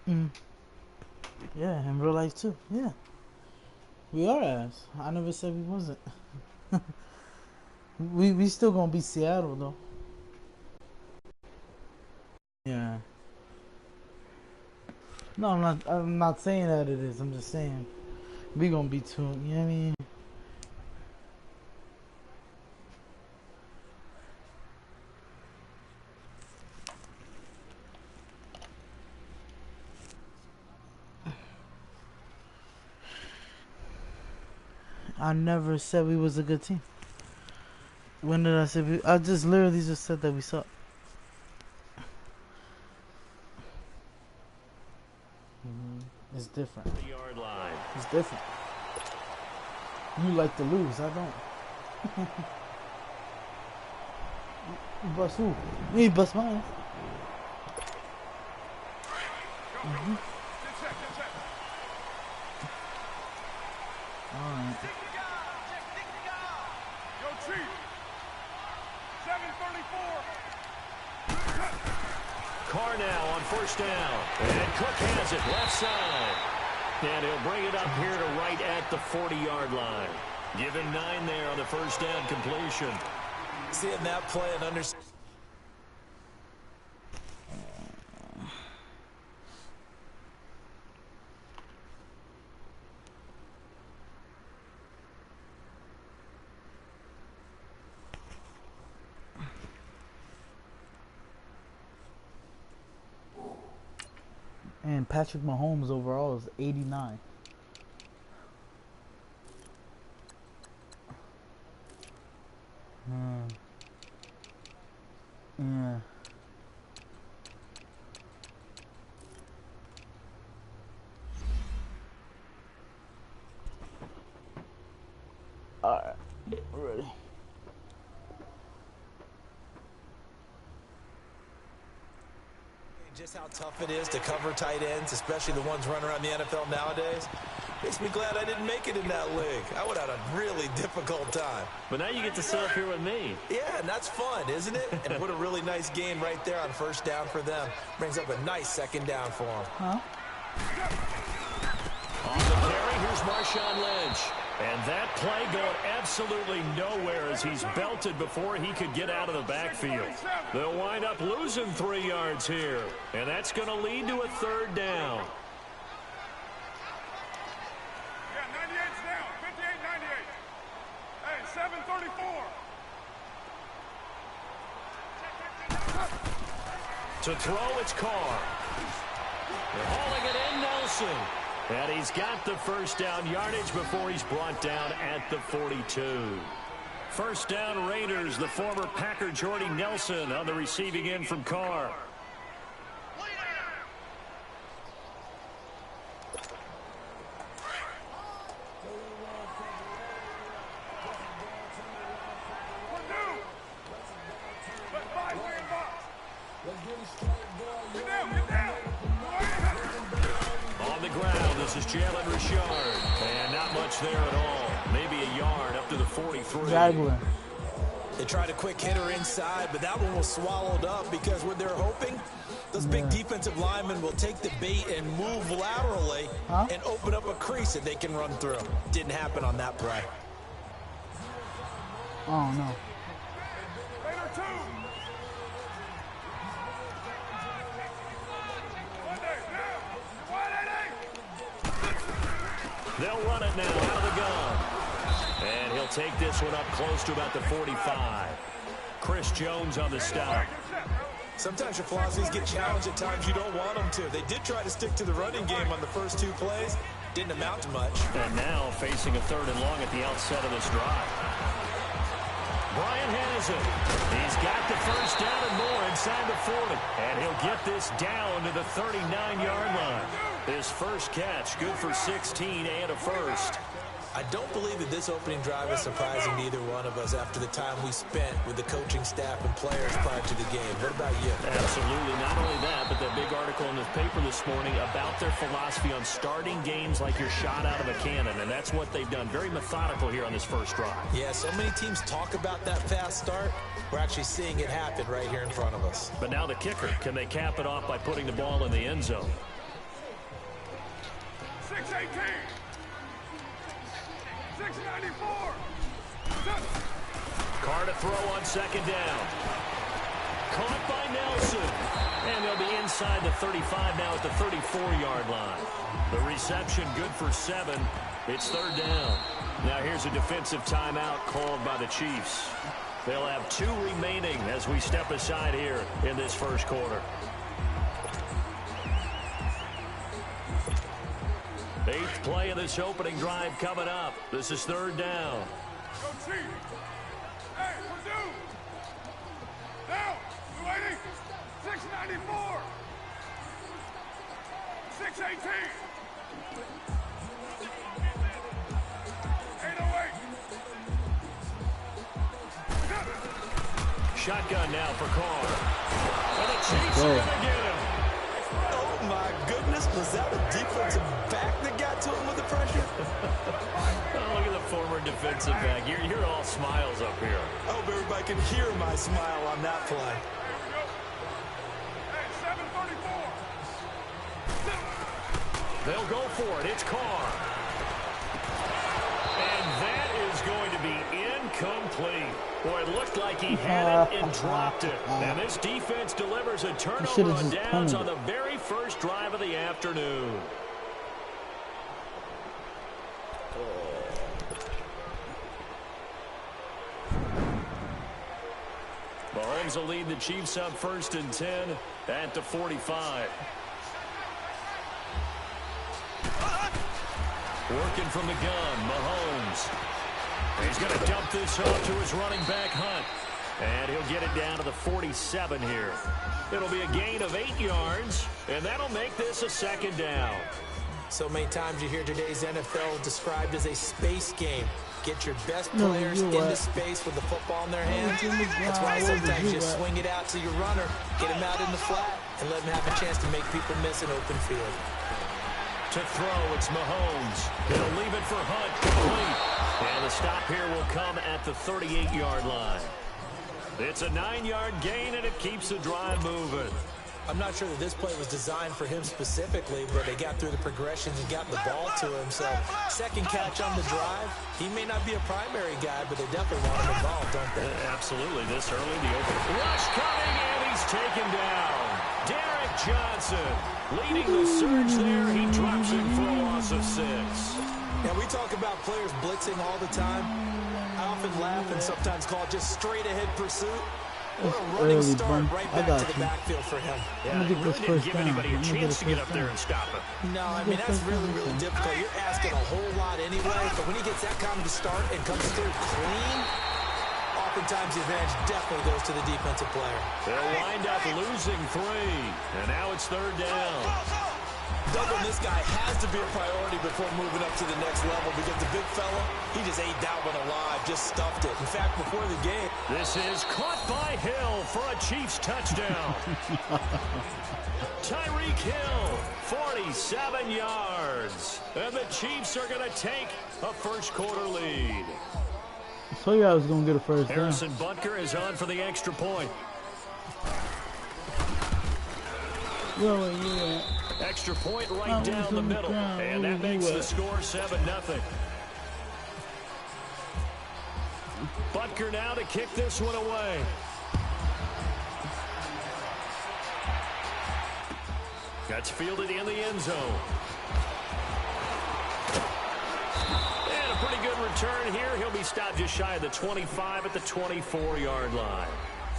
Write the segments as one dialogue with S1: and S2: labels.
S1: Mm. Yeah, in real life too. Yeah, we are ass. I never said we wasn't. We still gonna be Seattle though. Yeah. No, I'm not. I'm not saying that it is. I'm just saying we gonna be too. You know what I mean? I never said we was a good team. When did I say we? I just literally just said that we suck. It's different.
S2: Yard line.
S1: It's different. You like to lose. I don't. You bust who? You ain't bust mine. Alright.
S2: Carr now on first down. And Cook has it left side. And he'll bring it up here to right at the 40-yard line. Give him 9 there on the first down completion.
S3: Seeing that play and understand.
S1: And Patrick Mahomes overall is 89. Yeah. Alright, we're ready.
S3: Just how tough it is to cover tight ends, especially the ones running around the NFL nowadays. Makes me glad I didn't make it in that league. I would have had a really difficult time.
S2: But now you get to sit up here with me.
S3: Yeah, and that's fun, isn't it? And what a really nice game right there on first down for them. Brings up a nice second down for them.
S1: Huh?
S2: On the carry, here's Marshawn Lynch. And that play going absolutely nowhere as he's belted before he could get out of the backfield. They'll wind up losing 3 yards here. And that's going to lead to a third down.
S4: Yeah, 98's down. 58-98. Hey, 734.
S2: To throw, it's Carr. They're hauling it in, Nelson. And he's got the first down yardage before he's brought down at the 42. First down Raiders, the former Packer Jordy Nelson on the receiving end from Carr. And not much there at all. Maybe a yard up to the 43.
S1: Jaguar.
S3: They tried a quick hitter inside, but that one was swallowed up because what they're hoping, those big defensive linemen will take the bait and move laterally and open up a crease that they can run through. Didn't happen on that play.
S1: Oh, no.
S2: They'll run it now out of the gun. And he'll take this one up close to about the 45. Chris Jones on the stop.
S3: Sometimes your philosophies get challenged at times you don't want them to. They did try to stick to the running game on the first 2 plays. Didn't amount to much.
S2: And now facing a 3rd and long at the outset of this drive. Bryant has it. He's got the first down and more inside the 40. And he'll get this down to the 39-yard line. His first catch, good for 16 and a first.
S3: I don't believe that this opening drive is surprising to either one of us after the time we spent with the coaching staff and players prior to the game. What about you?
S2: Absolutely. Not only that, but that big article in the paper this morning about their philosophy on starting games like you're shot out of a cannon, and that's what they've done. Very methodical here on this first drive.
S3: Yeah, so many teams talk about that fast start. We're actually seeing it happen right here in front of us.
S2: But now the kicker. Can they cap it off by putting the ball in the end zone?
S4: 618. 694.
S2: Carr to throw on second down. Caught by Nelson. And they'll be inside the 35 now at the 34-yard line. The reception good for 7. It's third down. Now here's a defensive timeout called by the Chiefs. They'll have 2 remaining as we step aside here in this first quarter. 8th play of this opening drive coming up. This is third down.
S4: Go Chief. Hey, we're due. Now, 280. 694. 618. 808.
S2: Shotgun now for Carr. And the Chiefs are going to get him.
S3: Oh, my goodness. Was that a defensive back that got to him with the pressure?
S2: Oh, look at the former defensive back. You're all smiles up here.
S3: I hope everybody can hear my smile on that play.
S4: Here we go. Hey, 734.
S2: They'll go for it. It's Carr. And that is going to be incomplete. Boy, it looked like he had it and dropped it. And this defense delivers a turnover on downs on the very first drive of the afternoon. Mahomes will lead the Chiefs up 1st and 10 at the 45. Working from the gun, Mahomes. He's going to dump this off to his running back, Hunt. And he'll get it down to the 47 here. It'll be a gain of 8 yards, and that'll make this a second down.
S3: So many times you hear today's NFL described as a space game. Get your best players into space with the football in their hands. That's why sometimes you swing it out to your runner, get him out in the flat, and let him have a chance to make people miss an open field.
S2: To throw, it's Mahomes. He'll leave it for Hunt, complete. And the stop here will come at the 38-yard line. It's a 9-yard gain, and it keeps the drive moving.
S3: I'm not sure that this play was designed for him specifically, but they got through the progressions and got the ball to him. So, second catch on the drive. He may not be a primary guy, but they definitely want him involved, don't they?
S2: Absolutely. This early, the open rush coming, and he's taken down. Derek Johnson leading the surge there. He drops him for a loss of 6.
S3: Yeah, we talk about players blitzing all the time. I often laugh and sometimes call it just straight-ahead pursuit. What a running start right back to the backfield for him.
S2: Yeah, he really didn't give anybody a chance to get up there and stop him.
S3: No, I mean, that's really, really difficult. You're asking a whole lot anyway, but when he gets that kind of a start and comes through clean, oftentimes the advantage definitely goes to the defensive player.
S2: They'll wind up losing 3, and now it's third down.
S3: Doubling this guy has to be a priority before moving up to the next level because the big fella, he just ate that one alive, just stuffed it. In fact, before the game.
S2: This is caught by Hill for a Chiefs touchdown. Tyreek Hill, 47 yards. And the Chiefs are going to take a first quarter lead.
S1: So you I was going to get a first down.
S2: Harrison Butker is on for the extra point. Extra point right down the middle. And that makes the score 7-0. Butker now to kick this one away. That's fielded in the end zone. And a pretty good return here. He'll be stopped just shy of the 25 at the 24-yard line.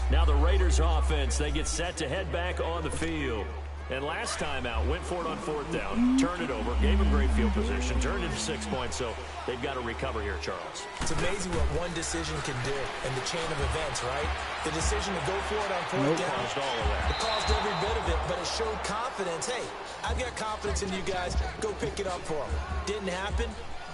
S2: Now the Raiders offense, they get set to head back on the field. And last time out, went for it on 4th down, turned it over, gave him great field position, turned it to 6 points, so they've got to recover here, Charles.
S3: It's amazing what one decision can do in the chain of events, right? The decision to go for it on 4th down.
S2: Caused all of that.
S3: It caused every bit of it, but it showed confidence. Hey, I've got confidence in you guys. Go pick it up for them. Didn't happen.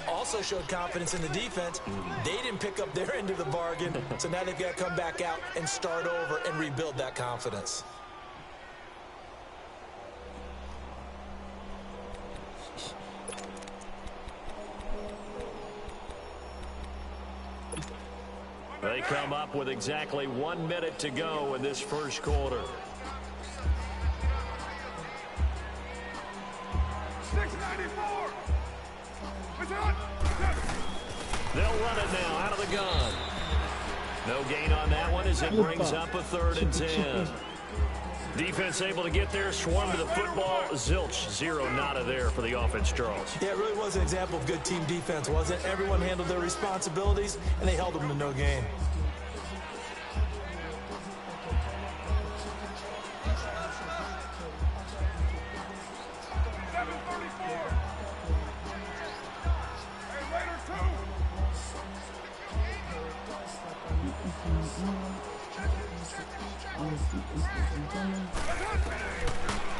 S3: Also showed confidence in the defense. They didn't pick up their end of the bargain, so now they've got to come back out and start over and rebuild that confidence.
S2: They come up with exactly 1 minute to go in this first quarter.
S4: 694.
S2: They'll run it now out of the gun. No gain on that one as it brings up a 3rd and 10. Defense able to get there, swarm to the football. Zilch, 0 nada there for the offense, Charles.
S3: Yeah, it really was an example of good team defense, wasn't it? Everyone handled their responsibilities, and they held them to no gain.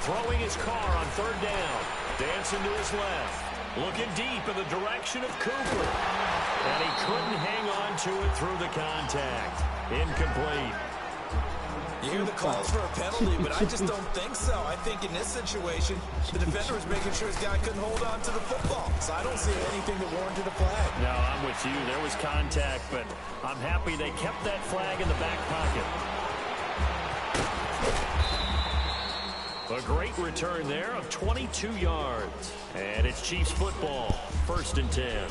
S2: Throwing his car on 3rd down. Dancing to his left. Looking deep in the direction of Cooper. And he couldn't hang on to it through the contact. Incomplete.
S3: You hear the calls for a penalty, but I just don't think so. I think in this situation, the defender was making sure his guy couldn't hold on to the football. So I don't see anything that warranted a flag.
S2: No, I'm with you. There was contact, but I'm happy they kept that flag in the back pocket. A great return there of 22 yards. And it's Chiefs football, 1st and 10.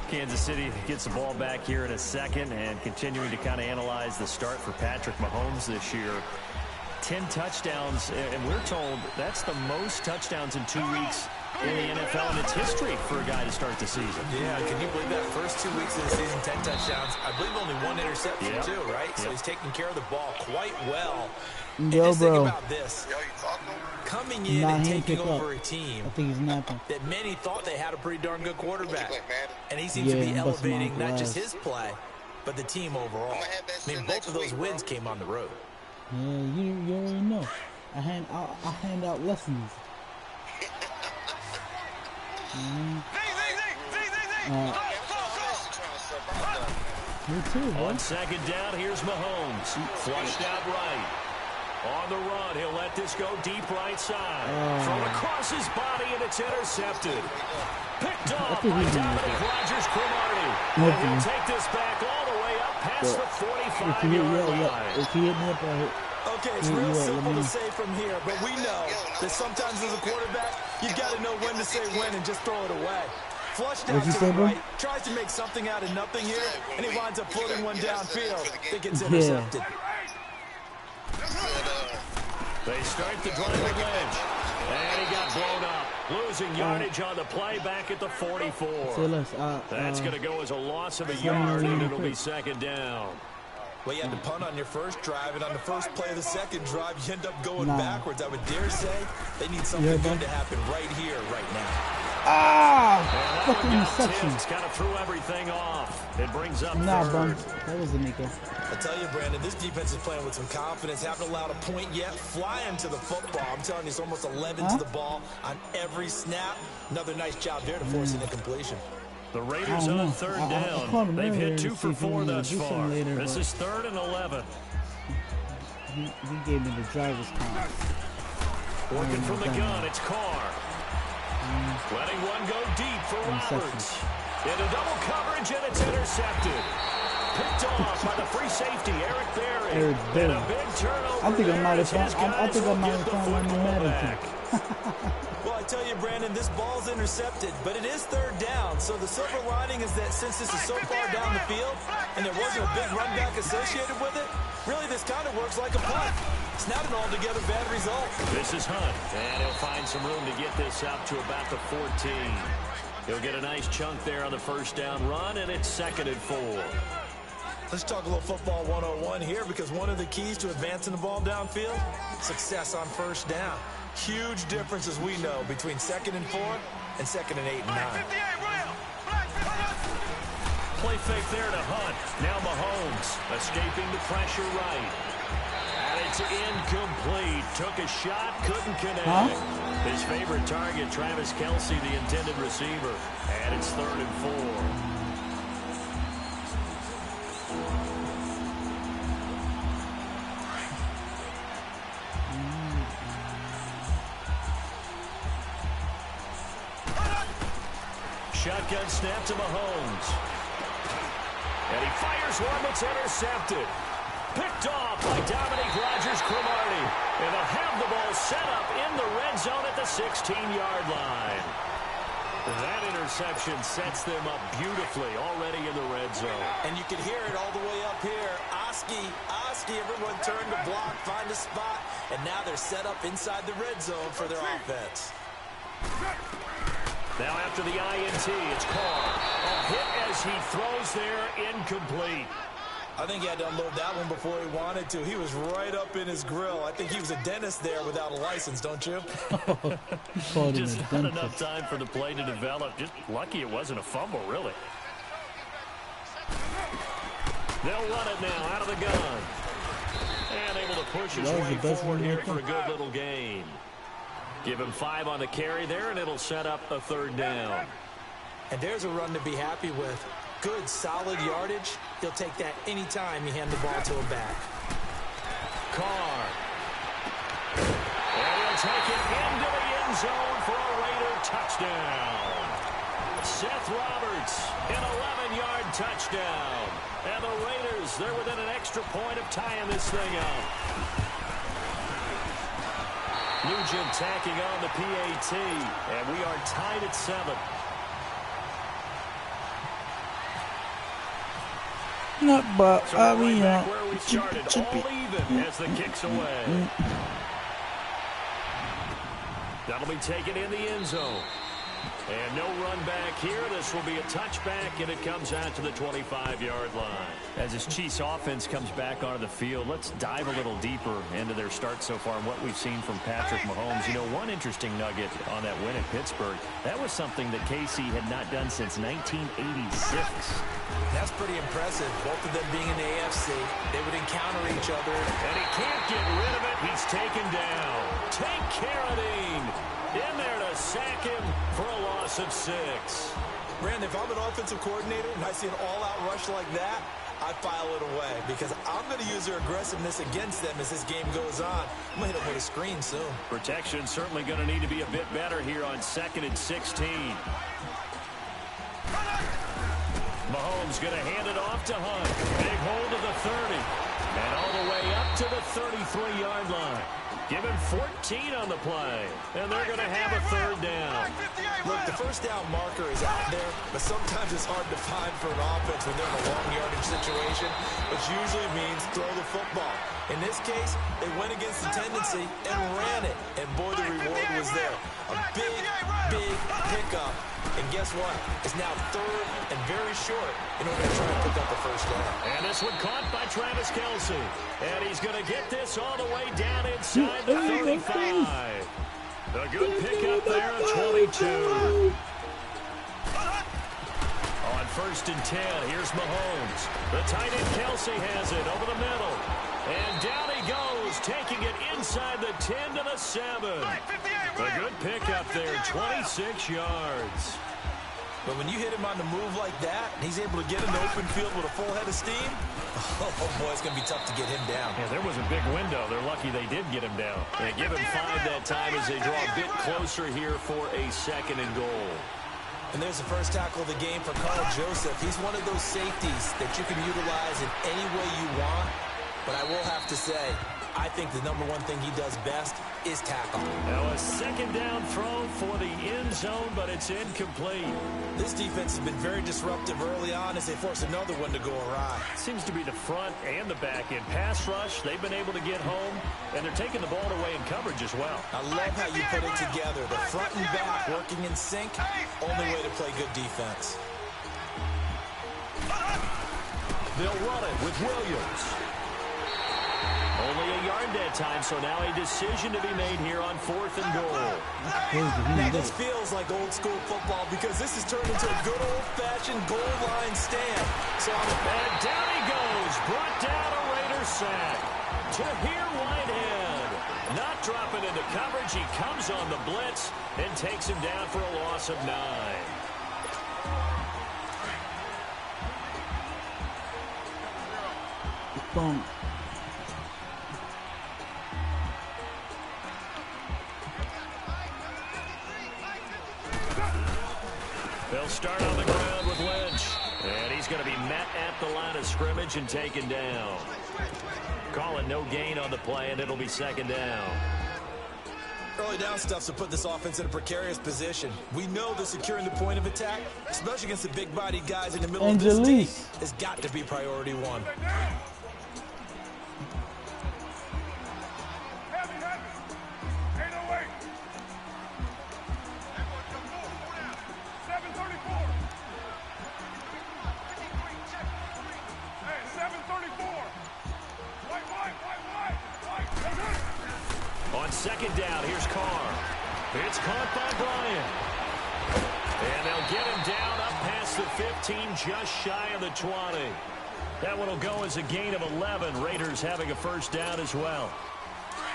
S5: Kansas City gets the ball back here in a second and continuing to kind of analyze the start for Patrick Mahomes this year. 10 touchdowns, and we're told that's the most touchdowns in 2 weeks in the NFL in its history for a guy to start the season.
S3: Yeah, can you believe that? First 2 weeks of the season, 10 touchdowns. I believe only 1 interception, too, right? So he's taking care of the ball quite well. And just think about this. Coming in and taking over a team that many thought they had a pretty darn good quarterback. And he seems to be elevating not just his play, but the team overall. I mean, both of those wins came on the road.
S1: Yeah, you already know. I hand out lessons. Me too, bro.
S2: On 2nd down, here's Mahomes. Flushed out right. On the run, he'll let this go deep right side. Throw across his body, and it's intercepted. Picked off by Dominic Rodgers-Cromartie. And he'll take this back all the way up past the 45-yard line.
S3: Okay, it's real simple to say from here, but we know that sometimes as a quarterback, you've got to know when to say when and just throw it away. Flushed out to the right, tries to make something out of nothing here, and he winds up floating one downfield that gets intercepted.
S2: They start the drive with Lynch. And he got blown up. Losing yardage on the play back at the 44. That's going to go as a loss of a yard, and it'll be 2nd down.
S3: Well, you had to punt on your first drive, and on the first play of the second drive, you end up going backwards. I would dare say they need something good to happen right here, right now.
S1: Fucking interception.
S2: It's kind of threw everything off. It brings up 3rd.
S1: That was a Nico.
S3: I tell you, Brandon, this defense is playing with some confidence. Haven't allowed a point yet. Flying to the football. I'm telling you, it's almost 11 to the ball on every snap. Another nice job there to force an incompletion.
S2: The Raiders on 3rd down. They've hit 2 for 4 thus far. This is 3rd and 11.
S1: He gave me the driver's car.
S2: Working from the gun, it's Carr. Letting one go deep for Roberts. Into double coverage, and it's intercepted. Picked off by the free safety, Eric Berry. And a big turnover.
S1: I think I might have found one Madden.
S3: Well, I tell you, Brandon, this ball's intercepted, but it is 3rd down. So the silver lining is that since this is so far down the field and there wasn't a big run back associated with it, really this kind of works like a punt. It's not an altogether bad result.
S2: This is Hunt, and he'll find some room to get this up to about the 14. He'll get a nice chunk there on the 1st down run, and it's 2nd and 4.
S3: Let's talk a little football 101 here, because one of the keys to advancing the ball downfield, success on 1st down. Huge difference, as we know, between 2nd and 4 and 2nd and 8 and 9.
S2: Play fake there to Hunt. Now Mahomes escaping the pressure right. And it's incomplete. Took a shot, couldn't connect. His favorite target, Travis Kelce, the intended receiver. And it's 3rd and 4. Shotgun snap to Mahomes. And he fires one that's intercepted. Picked off by Dominic Rodgers-Cromartie. And they'll have the ball set up in the red zone at the 16-yard line. That interception sets them up beautifully already in the red zone.
S3: And you can hear it all the way up here. Oski, everyone turned to block, find a spot, and now they're set up inside the red zone for their offense.
S2: Now after the INT, it's Carr. A hit as he throws there, incomplete.
S3: I think he had to unload that one before he wanted to. He was right up in his grill. I think he was a dentist there without a license, don't you?
S2: Just not enough time for the play to develop. Just lucky it wasn't a fumble, really. They'll run it now out of the gun. And able to push his way forward here for a good little gain. Give him 5 on the carry there, and it'll set up a 3rd down.
S3: And there's a run to be happy with. Good, solid yardage. He'll take that anytime you hand the ball to him back.
S2: Carr. And he'll take it into the end zone for a Raider touchdown. Seth Roberts, an 11-yard touchdown. And the Raiders, they're within an extra point of tying this thing up. Nugent tacking on the PAT, and we are tied at 7.
S1: Not but
S2: So
S1: I mean,
S2: back where we started, all even as the kick's away. That'll be taken in the end zone. And no run back here. This will be a touchback, and it comes out to the 25-yard line. As this Chiefs offense comes back onto the field, let's dive a little deeper into their start so far and what we've seen from Patrick Mahomes. You know, one interesting nugget on that win at Pittsburgh, that was something that KC had not done since 1986.
S3: That's pretty impressive. Both of them being in the AFC, they would encounter each other.
S2: And he can't get rid of it. He's taken down. Take Carradine in there to sack him for a loss of 6.
S3: Brandon, if I'm an offensive coordinator and I see an all-out rush like that, I file it away because I'm going to use their aggressiveness against them as this game goes on. I'm going to hit them with a screen soon.
S2: Protection certainly going to need to be a bit better here on 2nd and 16. Mahomes going to hand it off to Hunt. Big hold of the 30. And all the way up to the 33-yard line. Give him 14 on the play. And they're going to have a 3rd down.
S3: Look, the first down marker is out there, but sometimes it's hard to find for an offense when they're in a long yardage situation, which usually means throw the football. In this case, they went against the tendency and ran it. And boy, the reward was there. A big, big pickup. And guess what? It's now 3rd and very short in order to try and pick up the 1st down.
S2: And this one caught by Travis Kelce. And he's going to get this all the way down inside the 35. A good pickup there at 22. On 1st and 10, here's Mahomes. The tight end Kelce has it over the middle. And down he goes, taking it inside the 10 to the 7. A good pickup there, 26 yards.
S3: But when you hit him on the move like that, and he's able to get in the open field with a full head of steam, oh boy, it's going to be tough to get him down.
S2: Yeah, there was a big window. They're lucky they did get him down. They give him 5 that time as they draw a bit closer here for a 2nd and goal.
S3: And there's the first tackle of the game for Carl Joseph. He's one of those safeties that you can utilize in any way you want. But I will have to say, I think the #1 thing he does best is tackle.
S2: Now a 2nd down throw for the end zone, but it's incomplete.
S3: This defense has been very disruptive early on as they force another one to go awry.
S2: Seems to be the front and the back end pass rush. They've been able to get home, and they're taking the ball away in coverage as well.
S3: I love how you put it together. The front and back working in sync, only way to play good defense.
S2: They'll run it with Williams. Only a yard that time, so now a decision to be made here on 4th and goal.
S3: Now this feels like old school football because this has turned into a good old-fashioned goal line stand. So
S2: and down he goes, brought down a Raider sack. Tahir Whitehead not dropping into coverage. He comes on the blitz and takes him down for a loss of 9.
S1: Boom.
S2: They'll start on the ground with Lynch. And he's going to be met at the line of scrimmage and taken down. Calling no gain on the play, and it'll be 2nd down.
S3: Early down stuffs will put this offense in a precarious position. We know that securing the point of attack, especially against the big-bodied guys in the middle of this team, has got to be priority one.
S2: On second down, here's Carr. It's caught by Bryant. And they'll get him down up past the 15, just shy of the 20. That one will go as a gain of 11. Raiders having a first down as well.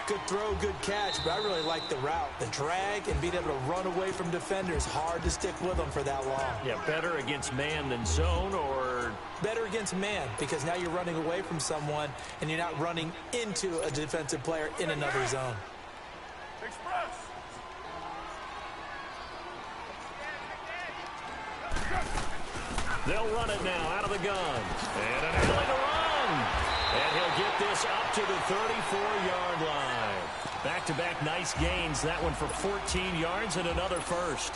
S3: Good throw, good catch, but I really like the route. The drag and being able to run away from defenders, hard to stick with them for that long.
S2: Yeah, better against man than zone, or?
S3: Better against man, because now you're running away from someone and you're not running into a defensive player in another zone.
S4: Express.
S2: They'll run it now out of the gun. And an alley to run. And he'll get this up to the 34-yard line. Back-to-back nice gains. That one for 14 yards and another first.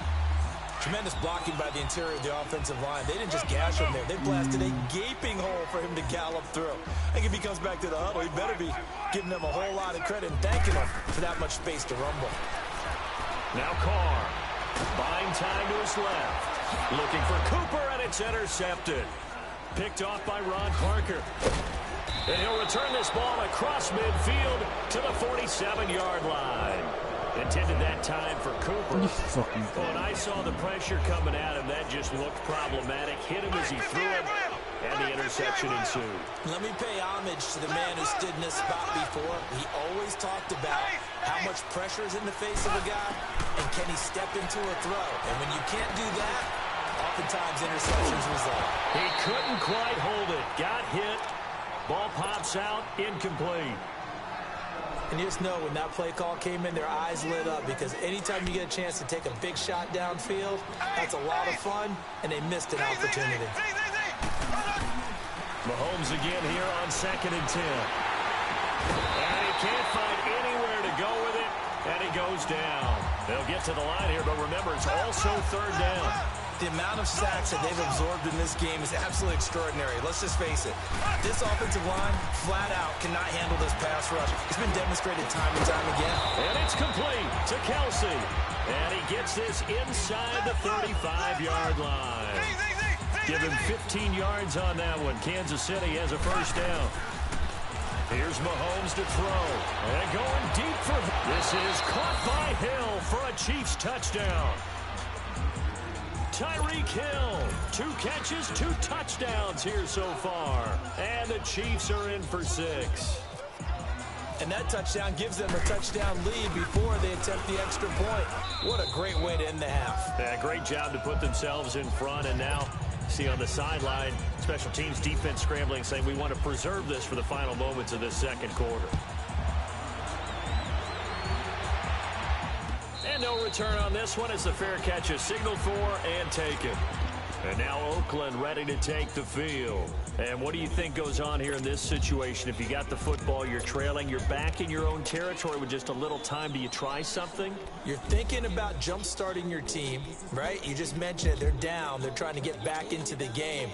S3: Tremendous blocking by the interior of the offensive line. They didn't just gash him there. They blasted a gaping hole for him to gallop through. I think if he comes back to the huddle, he better be giving them a whole lot of credit and thanking them for that much space to rumble.
S2: Now Carr. Buying time to his left. Looking for Cooper, and it's intercepted. Picked off by Ron Parker. And he'll return this ball across midfield to the 47-yard line. Intended that time for Cooper. When I saw the pressure coming at him, that just looked problematic. Hit him as he threw it, and the interception ensued.
S3: Let me pay homage to the man who stood in this spot before. He always talked about how much pressure is in the face of a guy, and can he step into a throw. And when you can't do that, oftentimes interceptions result.
S2: He couldn't quite hold it. Got hit. Ball pops out, incomplete.
S3: And you just know when that play call came in, their eyes lit up, because anytime you get a chance to take a big shot downfield, that's a lot of fun, and they missed an opportunity.
S2: Mahomes again here on 2nd and 10. And he can't find anywhere to go with it, and he goes down. They'll get to the line here, but remember, it's also 3rd down.
S3: The amount of sacks that they've absorbed in this game is absolutely extraordinary. Let's just face it. This offensive line, flat out, cannot handle this pass rush. It's been demonstrated time and time again.
S2: And it's complete to Kelsey. And he gets this inside the 35-yard line. Give him 15 yards on that one. Kansas City has a first down. Here's Mahomes to throw. And going deep for... This is caught by Hill for a Chiefs touchdown. Tyreek Hill, 2 catches, 2 touchdowns here so far. And the Chiefs are in for 6.
S3: And that touchdown gives them a touchdown lead before they attempt the extra point. What a great way to end the half.
S2: Yeah, great job to put themselves in front. And now, see on the sideline, special teams defense scrambling, saying we want to preserve this for the final moments of this second quarter. And no return on this one as the fair catch is signaled for and taken. And now Oakland ready to take the field. And what do you think goes on here in this situation? If you got the football, you're trailing, you're back in your own territory with just a little time. Do you try something?
S3: You're thinking about jump-starting your team, right? You just mentioned it. They're down. They're trying to get back into the game.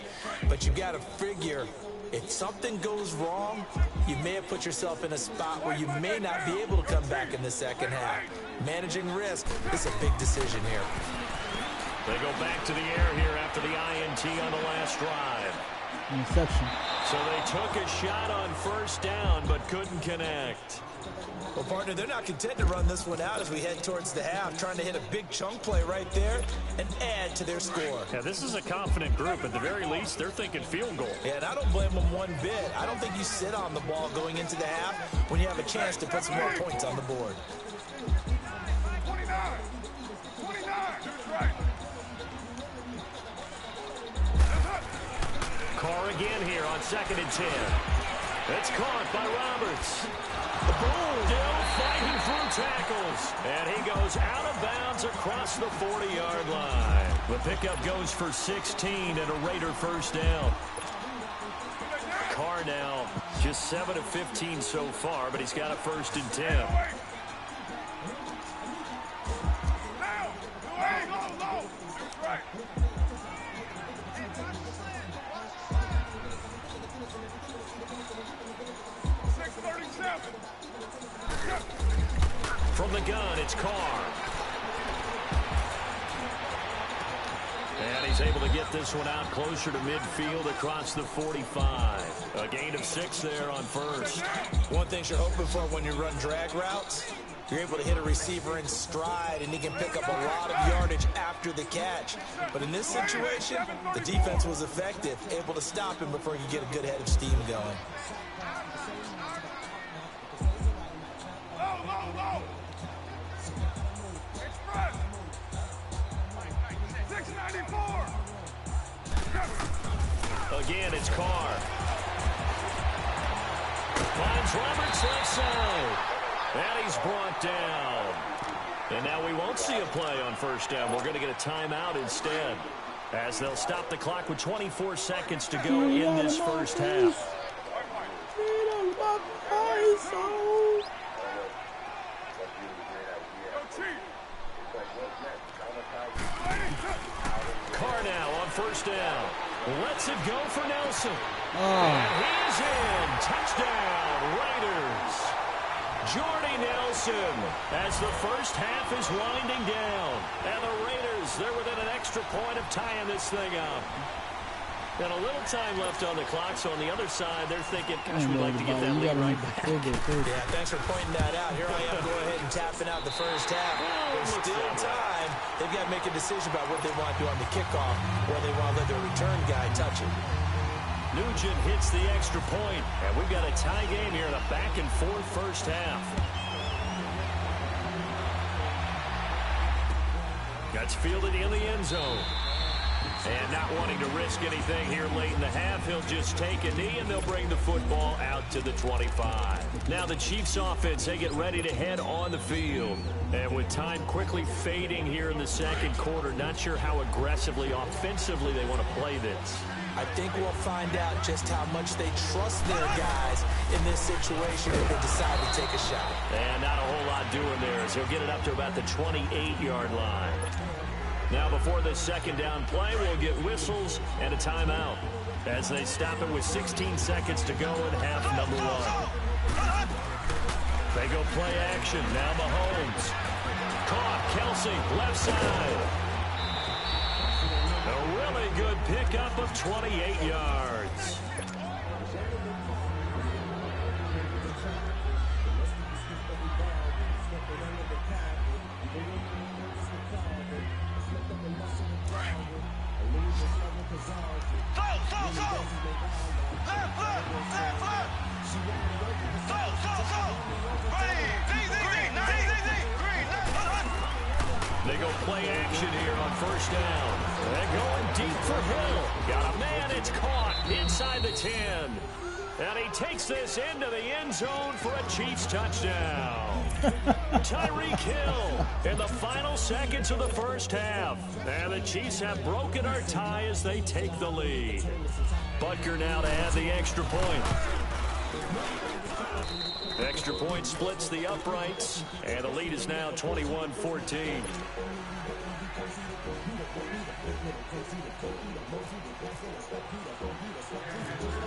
S3: But you got to figure, if something goes wrong, you may have put yourself in a spot where you may not be able to come back in the second half. Managing risk is a big decision here.
S2: They go back to the air here after the INT on the last drive.
S1: Interception.
S2: So they took a shot on first down, but couldn't connect.
S3: Well, partner, they're not content to run this one out as we head towards the half, trying to hit a big chunk play right there and add to their score.
S2: Yeah, this is a confident group. At the very least, they're thinking field goal.
S3: Yeah, and I don't blame them one bit. I don't think you sit on the ball going into the half when you have a chance to put some more points on the board.
S4: 29. 29. That's right.
S2: Carr again here on 2nd and 10. It's caught by Roberts. Still fighting through tackles. And he goes out of bounds across the 40-yard line. The pickup goes for 16 and a Raider first down. Carr now just 7 of 15 so far, but he's got a 1st and 10. From the gun, it's Carr. And he's able to get this one out closer to midfield across the 45. A gain of 6 there on first.
S3: One thing you're hoping for when you run drag routes, you're able to hit a receiver in stride, and he can pick up a lot of yardage after the catch. But in this situation, the defense was effective, able to stop him before he could get a good head of steam going.
S4: Low. Express. 694.
S2: Again, it's Carr. Finds Roberts left side. And he's brought down. And now we won't see a play on first down. We're going to get a timeout instead, as they'll stop the clock with 24 seconds to go in this first half. Carr now on first down. Lets it go for Nelson. And he's in. Touchdown, Raiders. Jordy Nelson, as the first half is winding down. And the Raiders, they're within an extra point of tying this thing up. And a little time left on the clock, so on the other side, they're thinking, gosh, we'd like to get that lead right back.
S3: Yeah, thanks for pointing that out. Here I am going ahead and tapping out the first half. There's still time. They've got to make a decision about what they want to do on the kickoff, or they want to let their return guy touch it.
S2: Nugent hits the extra point, and we've got a tie game here in a back-and-forth first half. That's fielded in the end zone. And not wanting to risk anything here late in the half, he'll just take a knee, and they'll bring the football out to the 25. Now the Chiefs offense, they get ready to head on the field. And with time quickly fading here in the second quarter, not sure how aggressively, offensively they want to play this.
S3: I think we'll find out just how much they trust their guys in this situation if they decide to take a shot.
S2: And not a whole lot doing there, as he'll get it up to about the 28-yard line. Now before this second down play, we'll get whistles and a timeout as they stop it with 16 seconds to go in half number 1. They go play action. Now Mahomes. Caught. Kelsey, left side. A really good pickup of 28 yards. They go play action here on first down. They're going deep for Hill. Got a man, it's caught inside the 10. And he takes this into the end zone for a Chiefs touchdown. Tyreek Hill in the final seconds of the first half. And the Chiefs have broken our tie as they take the lead. Butker now to add the extra point. Extra point splits the uprights, and the lead is now 21-14.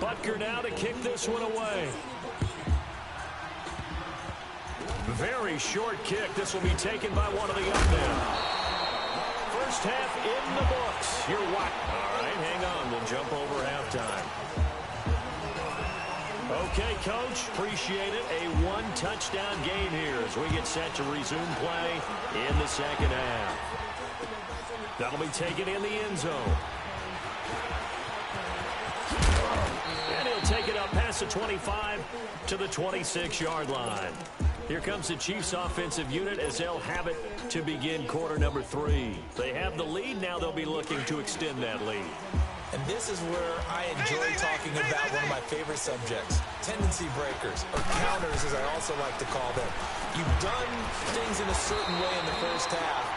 S2: Butker now to kick this one away. Very short kick. This will be taken by one of the young men. First half in the books. You're what? All right, hang on. We'll jump over halftime. Okay, Coach, appreciate it. A one-touchdown game here as we get set to resume play in the second half. That'll be taken in the end zone. And he'll take it up past the 25 to the 26-yard line. Here comes the Chiefs offensive unit as they'll have it to begin quarter number 3. They have the lead. Now they'll be looking to extend that lead.
S3: And this is where I enjoy talking about one of my favorite subjects, tendency breakers, or counters as I also like to call them. You've done things in a certain way in the first half,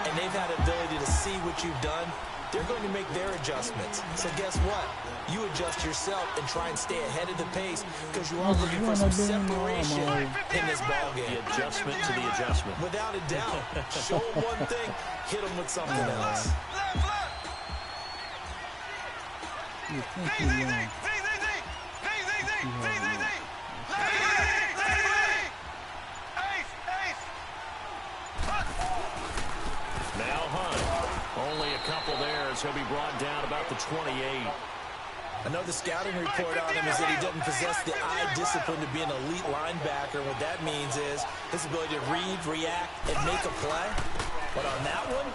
S3: and they've had the ability to see what you've done. They're going to make their adjustments. So guess what? You adjust yourself and try and stay ahead of the pace because you are looking for some separation in this ballgame.
S2: The adjustment to the adjustment.
S3: Without a doubt. Show them one thing, hit them with something else.
S2: Now Hunt. Only a couple there as he'll be brought down about the 28.
S3: I know the scouting report on him is that he doesn't possess the eye discipline to be an elite linebacker. What that means is his ability to read, react, and make a play. But on that one,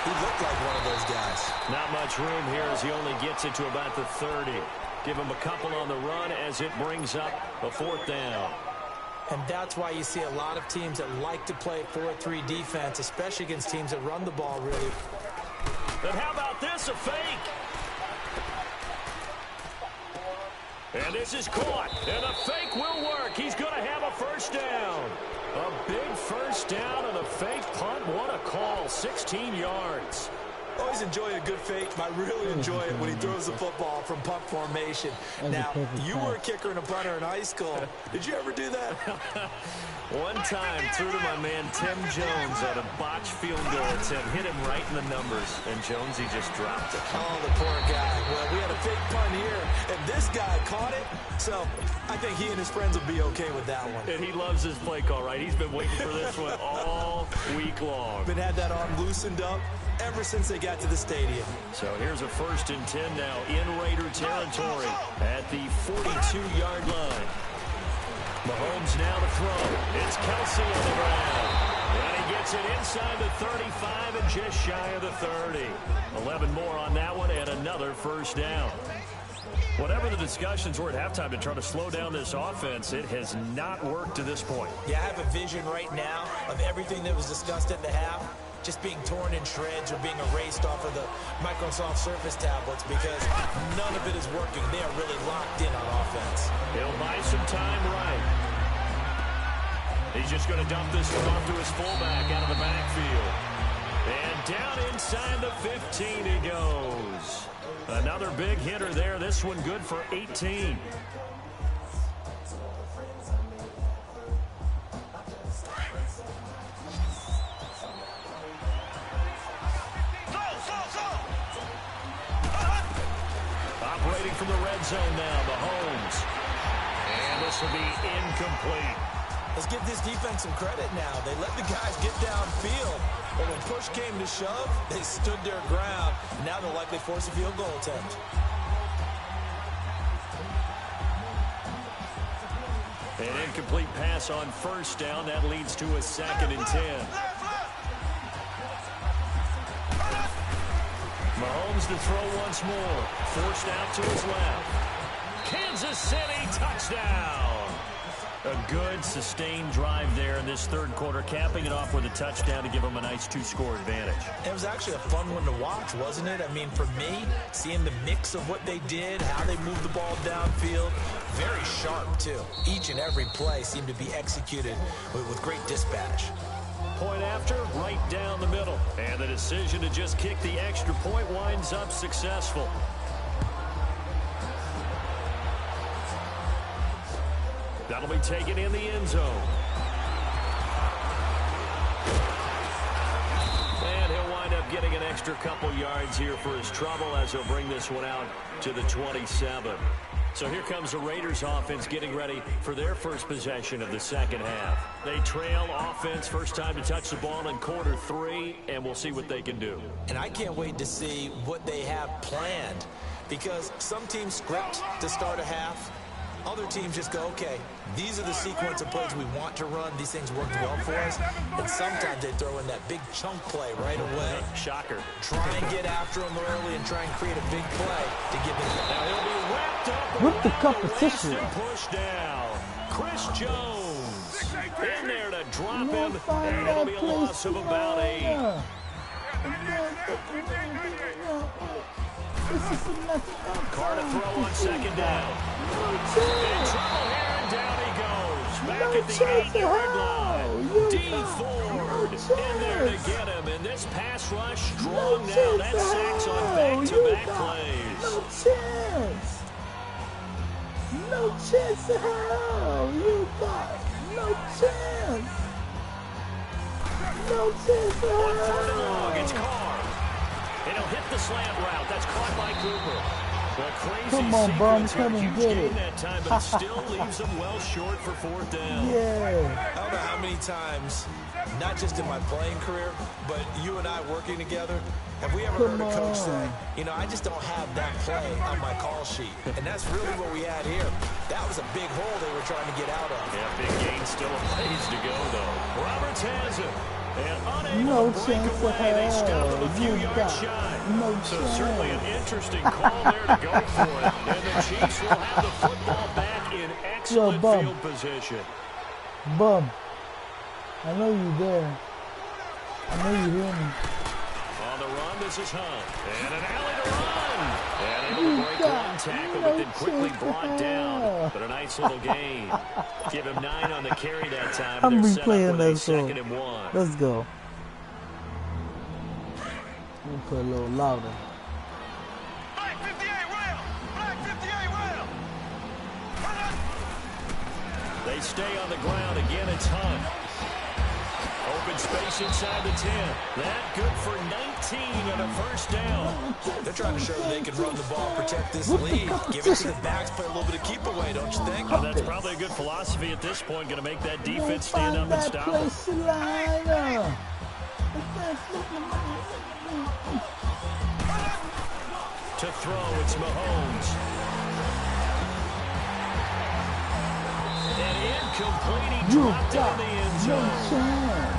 S3: he looked like one of those guys.
S2: Not much room here as he only gets it to about the 30. Give him a couple on the run as it brings up a 4th down.
S3: And that's why you see a lot of teams that like to play 4-3 defense, especially against teams that run the ball really.
S2: And how about this, a fake? And this is caught, and a fake will work. He's going to have a first down. A big first down and a fake punt. What a call, 16 yards.
S3: Always enjoy a good fake. I really enjoy it when he throws the football from punt formation. Now, you were a kicker and a punter in high school. Did you ever do that?
S2: One time, threw to my man Tim Jones on a botched field goal attempt. Hit him right in the numbers, and Jonesy just dropped it.
S3: Oh, the poor guy. Well, we had a fake punt here, and this guy caught it. So I think he and his friends will be okay with that one.
S2: And he loves his play call, right? He's been waiting for this one all week long.
S3: Been had that arm loosened up ever since they got to the stadium.
S2: So here's a 1st and 10 now in Raider territory at the 42-yard line. Mahomes now to throw. It's Kelsey on the ground. And he gets it inside the 35 and just shy of the 30. 11 more on that one and another first down. Whatever the discussions were at halftime to try to slow down this offense, it has not worked to this point.
S3: Yeah, I have a vision right now of everything that was discussed at the half just being torn in shreds or being erased off of the Microsoft Surface tablets because none of it is working. They are really locked in on offense.
S2: He'll buy some time right. He's just going to dump this one off to his fullback out of the backfield. And down inside the 15 he goes. Another big hitter there. This one good for 18. Operating from the red zone now, Mahomes. And this will be incomplete.
S3: Let's give this defense some credit now. They let the guys get downfield. But when push came to shove, they stood their ground. Now they'll likely force a field goal attempt.
S2: An incomplete pass on first down. That leads to a 2nd and 10. Mahomes to throw once more. Forced out to his left. Kansas City touchdown. A good, sustained drive there in this 3rd quarter, capping it off with a touchdown to give them a nice 2-score advantage.
S3: It was actually a fun one to watch, wasn't it? I mean, for me, seeing the mix of what they did, how they moved the ball downfield, very sharp, too. Each and every play seemed to be executed with great dispatch.
S2: Point after, right down the middle. And the decision to just kick the extra point winds up successful. That'll be taken in the end zone. And he'll wind up getting an extra couple yards here for his trouble as he'll bring this one out to the 27. So here comes the Raiders offense getting ready for their first possession of the 2nd half. They trail offense, first time to touch the ball in quarter 3, and we'll see what they can do.
S3: And I can't wait to see what they have planned because some teams script to start a half. Other teams just go, okay, these are the sequence of plays we want to run. These things worked well for us. And sometimes they throw in that big chunk play right away.
S2: Shocker.
S3: Try and get after them early and try and create a big play to give them.
S2: Now he'll be wrapped up
S1: with the competition.
S2: Push down. Chris Jones in there to drop him. And it'll be a loss of about 8. Carr to throw on 2nd down. In trouble here, and down he goes. Back at the 8-yard line. D. Ford in there to get him. And this pass rush strong now. That's sacks on back-to-back plays.
S1: No chance. No chance to hell. You got no chance. No chance to hell.
S2: 3rd and long. It's Carr. And he'll hit the slant route. That's caught by Cooper. Well, crazy
S1: Come on, Bum,
S2: sequence here.
S1: come and
S2: Huge
S1: get
S2: gain
S1: it.
S2: that time, but it still leaves them well short for fourth down.
S1: Yeah.
S3: I don't know how many times, not just in my playing career, but you and I working together, have we ever heard a coach say, you know, I just don't have that play on my call sheet. And that's really what we had here. That was a big hole they were trying to get out of.
S2: Yeah, big gain, still a ways to go, though. Roberts has it. And unable
S1: No
S2: to break
S1: chance to
S2: away, they stop
S1: hell.
S2: him a few
S1: You
S2: yards
S1: got
S2: shy.
S1: no
S2: So
S1: chance.
S2: certainly an interesting call there to go for it. And the Chiefs will have the football back in excellent
S1: Bum.
S2: field position.
S1: Bum. I know you there. I know you hear me.
S2: On the run, this is Hunt. And an alley to run. And able to break one tackle, but then quickly brought down. But a nice little gain. Give him 9 on the carry that time.
S1: I'm
S2: They're set up
S1: replaying
S2: with a
S1: that song.
S2: 2nd and 1.
S1: Let's go. Let me put a little louder.
S4: Black 58 rail! Black 58 rail!
S2: They stay on the ground. Again, it's Hunt. Open space inside the 10. That good for 19 and a first down.
S3: They're trying to show they can run the ball, protect this lead. Give it to the backs, play a little bit of keep away, don't you think?
S2: And that's probably a good philosophy at this point. Going to make that defense stand up and stop them. To throw, it's Mahomes. And incomplete, he dropped it in the end zone.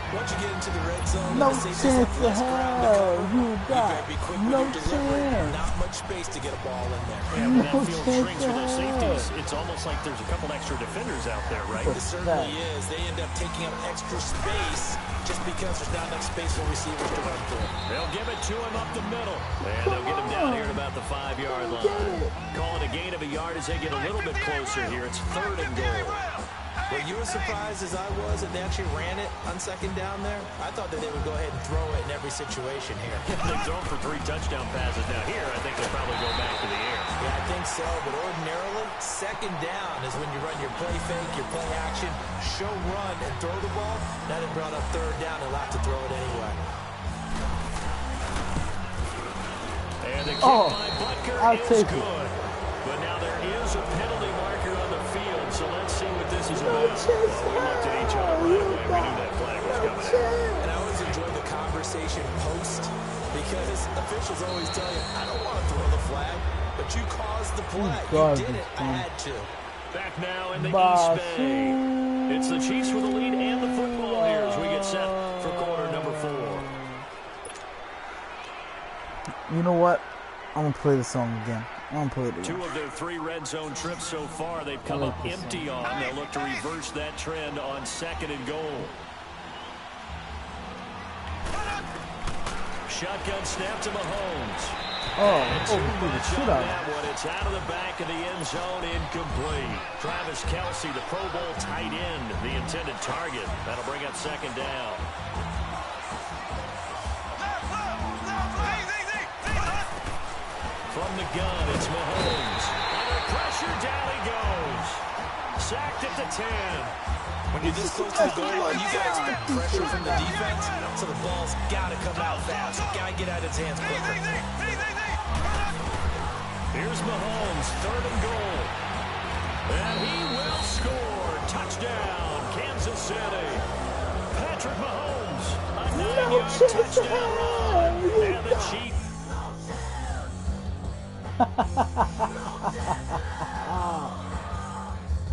S3: Once you get into the red zone,
S1: No
S3: the safety's
S1: chance
S3: have
S1: to
S3: less ground to
S1: hell.
S3: cover.
S1: You
S3: You
S1: got
S3: better be quick
S1: no
S3: with your delivery.
S1: chance.
S3: Not much space to get a ball in there.
S2: Yeah, when that
S1: No
S2: field
S1: chance
S2: shrinks
S1: to
S2: with those
S1: hell.
S2: safeties, it's almost like there's a couple extra defenders out there, right?
S3: It certainly is. They end up taking up extra space just because there's not enough space for receivers to run through.
S2: They'll give it to him up the middle. And they'll get him down here at about the 5-yard line. Calling a gain of a yard as they get a little bit closer here. It's 3rd and goal.
S3: Were you as surprised as I was that they actually ran it on 2nd down there? I thought that they would go ahead and throw it in every situation here.
S2: They've thrown for 3 touchdown passes. Now here, I think they'll probably go back to the air.
S3: Yeah, I think so, but ordinarily, 2nd down is when you run your play fake, your play action, show run, and throw the ball. Now they brought up 3rd down and allowed to throw it anyway.
S2: And the kick by Butker
S1: I'll
S2: is
S1: take
S2: good.
S1: it.
S2: But now there is a penalty marker on the field, so let's see what this is about.
S1: chance
S2: We looked at each other right away. We knew that flag was coming out.
S3: And I always enjoy the conversation post because officials always tell you, I don't want to throw the flag, but you caused the play. You did it. I had to.
S2: Back now in the East Bay. It's the Chiefs with the lead and the football here as we get set for quarter number 4.
S1: You know what? I'm going to play the song again. I'm going to play it again.
S2: 2 of their 3 red zone trips so far, they've come up empty on. They'll look to reverse that trend on 2nd and goal. Shotgun snap to Mahomes. And too much on that one. It's out of the back of the end zone, incomplete. Travis Kelce, the Pro Bowl tight end, the intended target. That'll bring up 2nd down. From the gun, it's Mahomes. Under pressure, down he goes. Sacked at the 10.
S3: When you're this close to the goal line, you got to expect pressure from the defense, so the ball's got to come out fast. Got to get out of his hands quicker.
S2: Here's Mahomes, 3rd and goal. And he will score. Touchdown, Kansas City. Patrick Mahomes, a 9-yard touchdown run. And the Chiefs.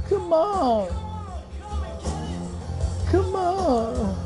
S1: Come on. Come on.